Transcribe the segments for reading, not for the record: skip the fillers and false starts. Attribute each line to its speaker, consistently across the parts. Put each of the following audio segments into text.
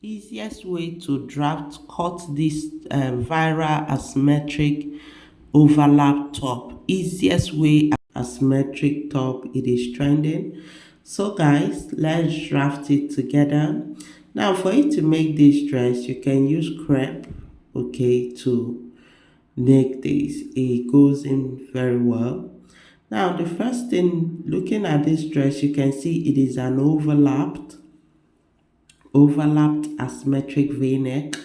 Speaker 1: Easiest way to draft cut this viral asymmetric overlap top. Easiest way asymmetric top, it is trending. So guys, let's draft it together. Now for you to make this dress, you can use crepe, okay, to make this. It goes in very well. Now the first thing, looking at this dress, you can see it is an overlapped asymmetric v-neck,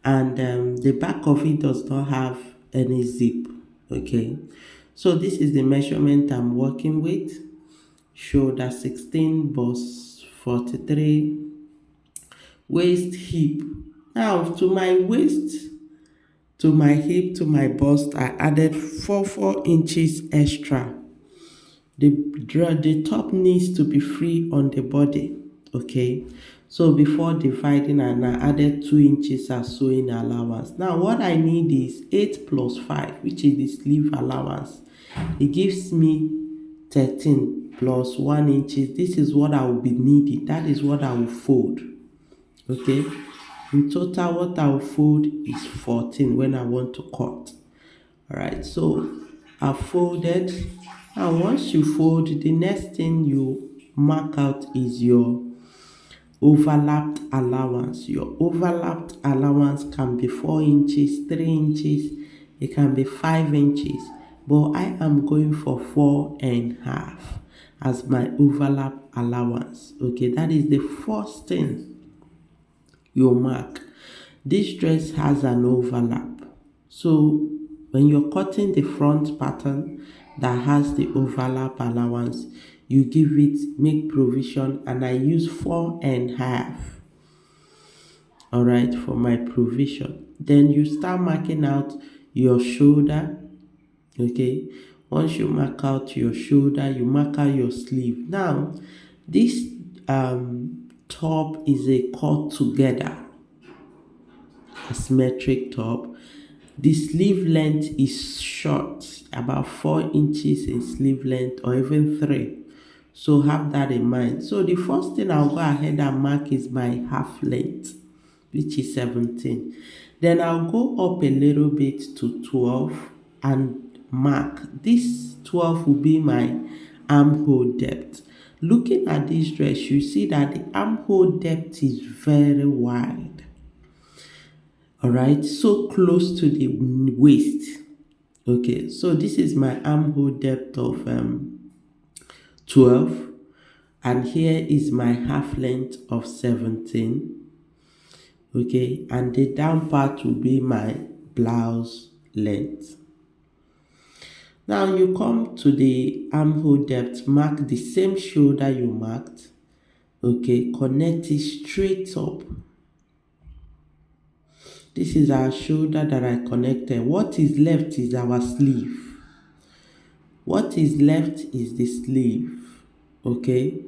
Speaker 1: and the back of it does not have any zip. Okay, so this is the measurement I'm working with. Shoulder 16, bust 43, waist hip. Now to my waist, to my hip, to my bust, I added 4 inches extra. The top needs to be free on the body. Okay, so before dividing, and I added 2 inches as sewing allowance. Now what I need is 8 plus 5, which is the sleeve allowance. It gives me 13 plus 1 inches. This is what I will be needing. That is what I will fold. Okay, in total what I will fold is 14 when I want to cut. All right, so I folded. Now once you fold, the next thing you mark out is your overlapped allowance. Your overlapped allowance can be 4 inches, 3 inches, it can be 5 inches, but I am going for 4.5 as my overlap allowance. Okay, that is the first thing you mark. This dress has an overlap, so when you're cutting the front pattern that has the overlap allowance, you give it, make provision, and I use 4.5. all right, for my provision. Then you start marking out your shoulder. Okay, once you mark out your shoulder, you mark out your sleeve. Now this top is a cut together asymmetric top. The sleeve length is short, about 4 inches in sleeve length, or even 3. So have that in mind. So the first thing I'll go ahead and mark is my half length, which is 17. Then I'll go up a little bit to 12 and mark. This 12 will be my armhole depth. Looking at this dress, you see that the armhole depth is very wide. All right, so close to the waist. Okay, so this is my armhole depth of 12, and here is my half length of 17. Okay, and the down part will be my blouse length. Now you come to the armhole depth, mark the same shoulder you marked. Okay, connect it straight up. This is our shoulder that I connected. What is left is our sleeve. What is left is the sleeve. Okay,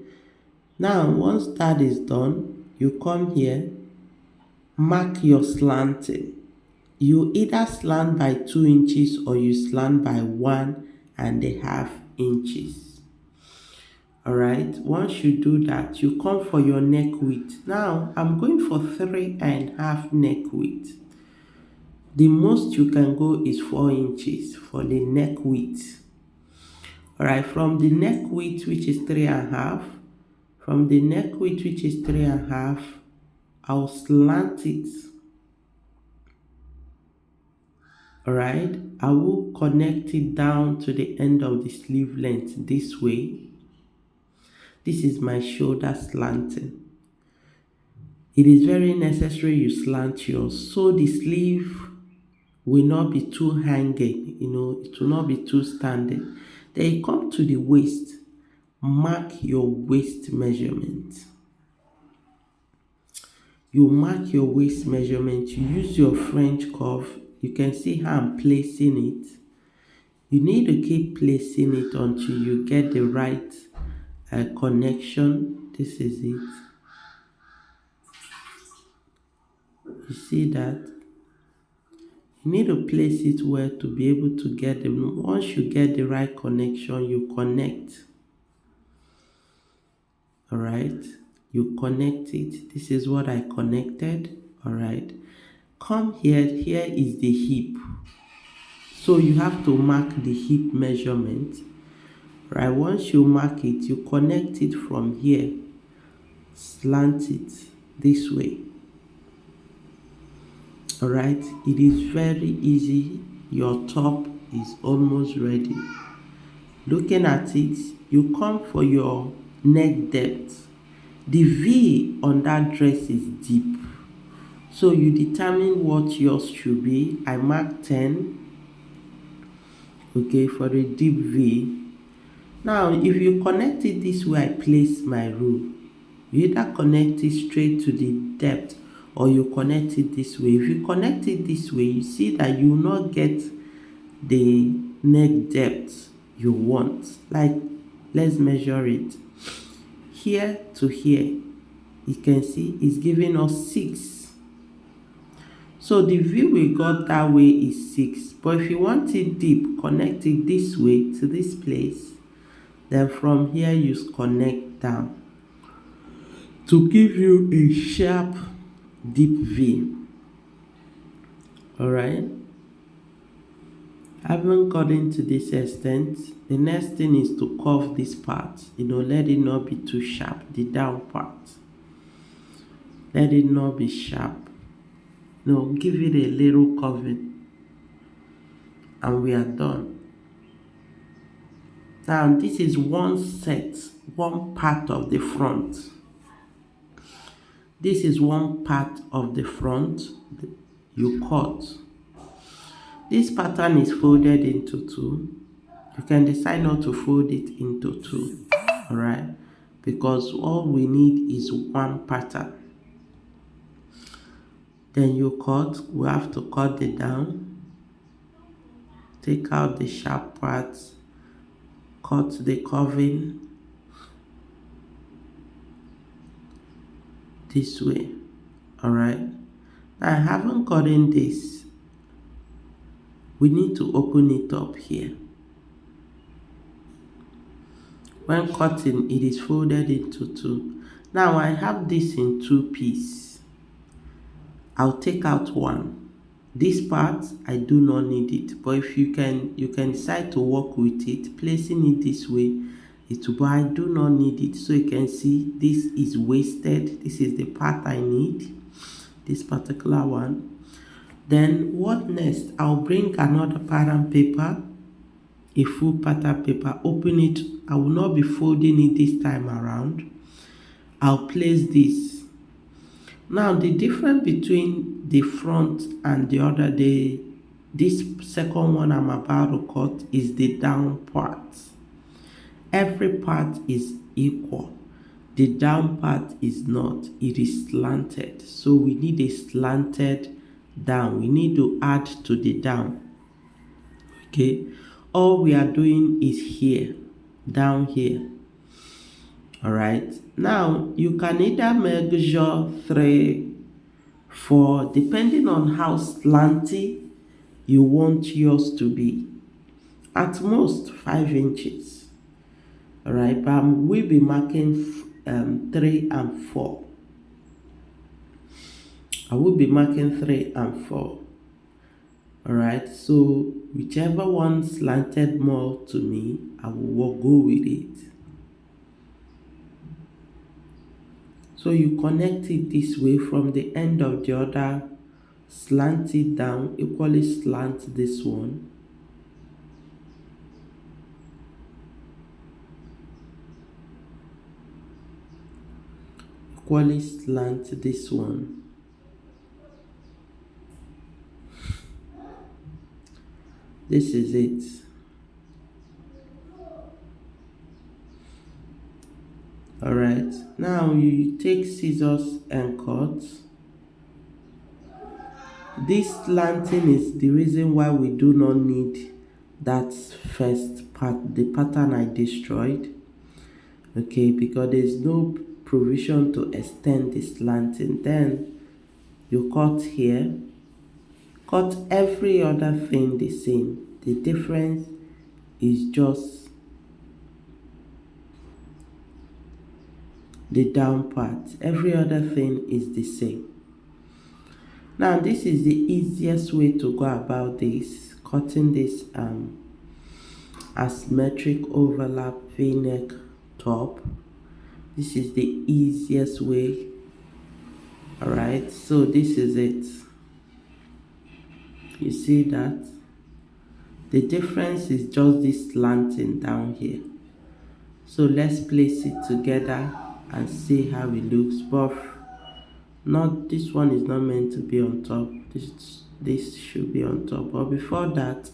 Speaker 1: now once that is done, you come here, mark your slanting. You either slant by 2 inches or you slant by 1.5 inches. All right, once you do that, you come for your neck width. Now I'm going for 3.5 neck width. The most you can go is 4 inches for the neck width. All right, from the neck width, which is 3.5, from the neck width, which is 3.5, I'll slant it. All right, I will connect it down to the end of the sleeve length this way. This is my shoulder slanting. It is very necessary you slant yours so the sleeve will not be too hanging, it will not be too standing. Then you come to the waist, mark your waist measurement. You mark your waist measurement, you use your French curve. You can see how I'm placing it. You need to keep placing it until you get the right connection. This is it. You see that? You need to place it well to be able to get them. Once you get the right connection, you connect. All right. you connect it. This is what I connected. All right, come here. Here is the hip, so you have to mark the hip measurement. Right, once you mark it, you connect it from here, slant it this way. All right, it is very easy. Your top is almost ready. Looking at it, you come for your neck depth. The V on that dress is deep, so you determine what yours should be. I mark 10, okay, for a deep V. Now if you connect it this way, I place my rule. You either connect it straight to the depth or you connect it this way. If you connect it this way, you see that you will not get the neck depth you want. Like, let's measure it. Here to here, you can see it's giving us 6. So the view we got that way is 6. But if you want it deep, connect it this way to this place. Then from here, you connect down to give you a sharp, deep V. Alright? Having gotten to this extent, the next thing is to curve this part. Let it not be too sharp, the down part. Let it not be sharp. Give it a little curving. And we are done. Now, this is one set, one part of the front. This is one part of the front you cut. This pattern is folded into 2. You can decide not to fold it into 2, alright? Because all we need is one pattern. Then you cut. We have to cut it down. Take out the sharp parts. Cut the curving this way. Alright. Now I haven't gotten this. We need to open it up here. When cutting, it is folded into 2. Now I have this in 2 pieces. I'll take out one. This part, I do not need it. But if you can decide to work with it, placing it this way, but I do not need it. So you can see this is wasted. This is the part I need, this particular one. Then what next? I'll bring another pattern paper, a full pattern paper, open it. I will not be folding it this time around. I'll place this. Now the difference between the front and the other, this second one I'm about to cut is the down part. Every part is equal. The down part is not. It is slanted. So we need a slanted down. We need to add to the down. Okay. All we are doing is here, down here. Alright. Now you can either measure 3, 4, depending on how slanty you want yours to be. At most 5 inches. Alright, but we'll be marking 3 and 4. I will be marking 3 and 4. Alright, so whichever one slanted more to me, I will go with it. So you connect it this way from the end of the other, slant it down, equally slant this one. Equally slant this one. This is it. Alright, now you take scissors and cut. This slanting is the reason why we do not need that first part, the pattern I destroyed. Okay, because there's no provision to extend the slanting. Then you cut here, cut every other thing the same. The difference is just the down part. Every other thing is the same. Now this is the easiest way to go about this, cutting this asymmetric overlap v-neck top. This is the easiest way. Alright, so this is it. You see that? The difference is just this slanting down here. So let's place it together and see how it looks. But not, this one is not meant to be on top. This should be on top. But before that,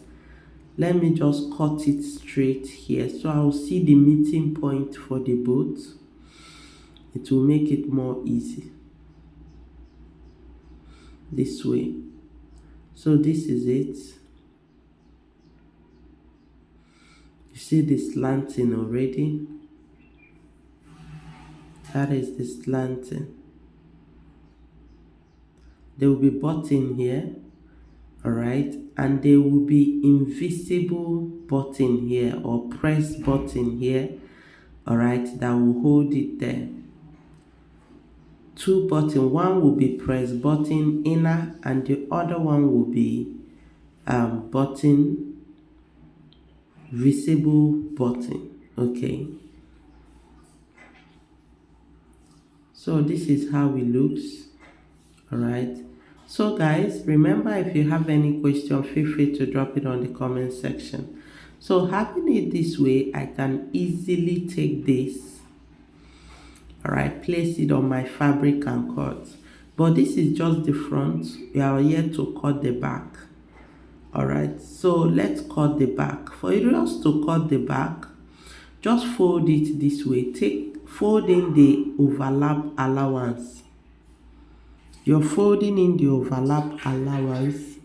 Speaker 1: let me just cut it straight here. So I'll see the meeting point for the boat. It will make it more easy. This way. So this is it. You see the slanting already? That is the slanting. There will be button here, alright, and there will be invisible button here or press button here, alright, that will hold it there. Two button, one will be press button inner and the other one will be button, visible button. Okay, so this is how it looks. Alright, so guys, remember, if you have any question, feel free to drop it on the comment section. So having it this way, I can easily take this, alright, place it on my fabric and cut. But this is just the front. We are here to cut the back. Alright, so let's cut the back. For us to cut the back, just fold it this way. Fold in the overlap allowance. You're folding in the overlap allowance.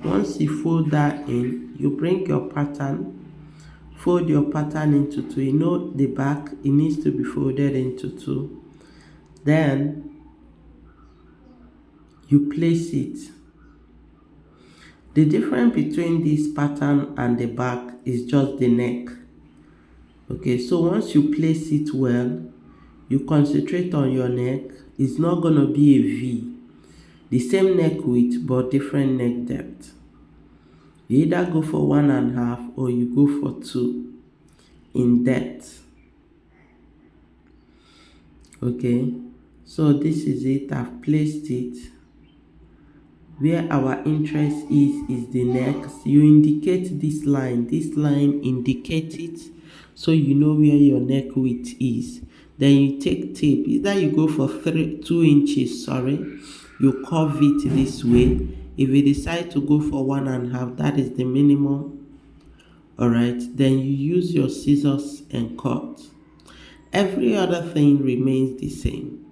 Speaker 1: Once you fold that in, you bring your pattern, fold your pattern into two. You know the back, it needs to be folded into two. Then you place it. The difference between this pattern and the back is just the neck. Okay, so once you place it well, you concentrate on your neck. It's not going to be a V. The same neck width but different neck depth. You either go for 1.5 or you go for 2 in depth. Okay, so this is it. I've placed it. Where our interest is the neck. You indicate this line. This line indicates it so you know where your neck width is. Then you take tape. Either you go for 2 inches, you curve it this way. If you decide to go for 1.5, that is the minimum. Alright, then you use your scissors and cut. Every other thing remains the same.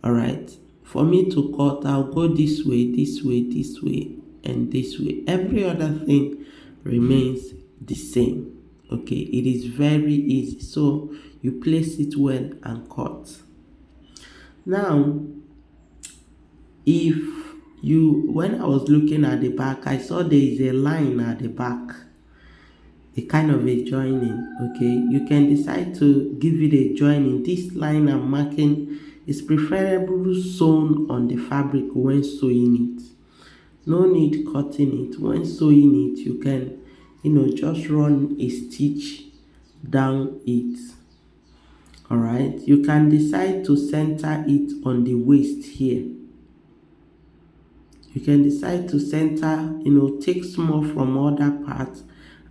Speaker 1: Alright, for me to cut, I'll go this way, this way, this way, and this way. Every other thing remains the same. Okay, it is very easy. So you place it well and cut. Now, when I was looking at the back, I saw there is a line at the back, a kind of a joining. Okay, you can decide to give it a joining. This line I'm marking is preferable sewn on the fabric when sewing it. No need cutting it. When sewing it, you can, just run a stitch down it. Alright, you can decide to center it on the waist here. You can decide to center, take small from other parts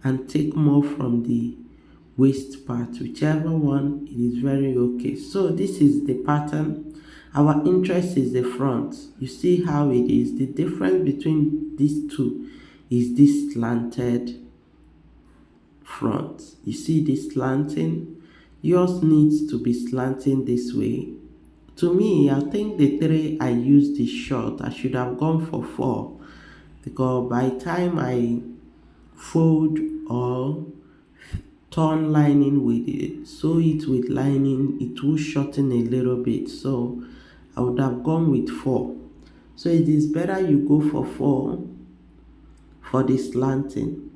Speaker 1: and take more from the waist part. Whichever one, it is very okay. So this is the pattern. Our interest is the front. You see how it is. The difference between these two is this slanted front. You see this slanting? Yours needs to be slanting this way. To me, I think the 3 I used is short. I should have gone for 4, because by the time I fold or turn lining with it, sew it with lining, it will shorten a little bit. So I would have gone with 4. So it is better you go for 4 for the slanting.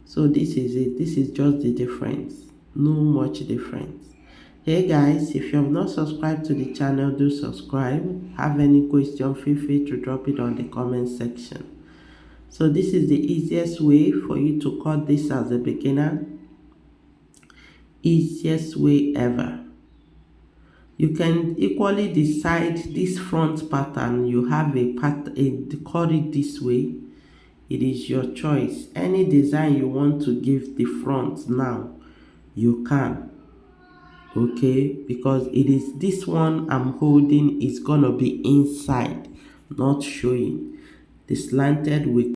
Speaker 1: So this is it. This is just the difference. No much difference. Hey guys, if you have not subscribed to the channel, do subscribe. Have any question, feel free to drop it on the comment section. So this is the easiest way for you to cut this as a beginner. Easiest way ever. You can equally decide this front pattern. You have a pattern, cut it this way. It is your choice. Any design you want to give the front now, you can. Okay, because it is this one I'm holding is gonna be inside, not showing. The slanted will